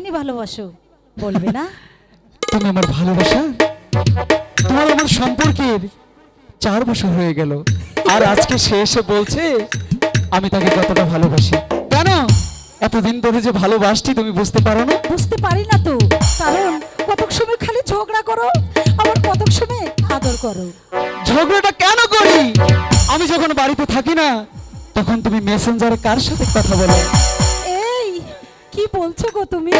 কতখানি ভালোবাসো বলবে না? তুমি আমার ভালোবাসা, তোমার আমার সম্পর্কের 4 বছর হয়ে গেল, আর আজকে সে এসে বলছে আমি তাকে কতটা ভালোবাসি। কেন এতদিন ধরে যে ভালোবাসছি তুমি বুঝতে পারো না? বুঝতে পারি না তো, কারণ কতক সময় খালি ঝগড়া করো, আবার কতক সময় আদর করো। ঝগড়াটা কেন করি? আমি যখন বাড়িতে থাকি না তখন তুমি মেসেঞ্জারে কার সাথে কথা বলো? এই কি বলছো গো তুমি?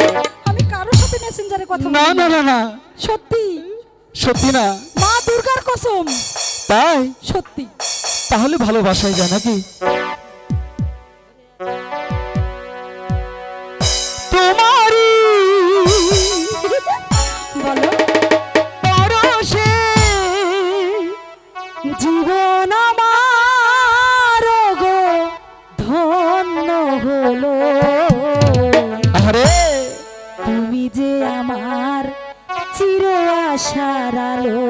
আমি কারোর সাথে মেসেঞ্জারে কথা না বলি না না না, সত্যি সত্যি না। মা দুর্গার কসম, তাই? সত্যি। তাহলে ভালোবাসাই যায় নাকি? তোমারই বলো। পরশে জীবন আমার গো ধন্য হলো, আরে তুমি যে আমার চির আশার আলো।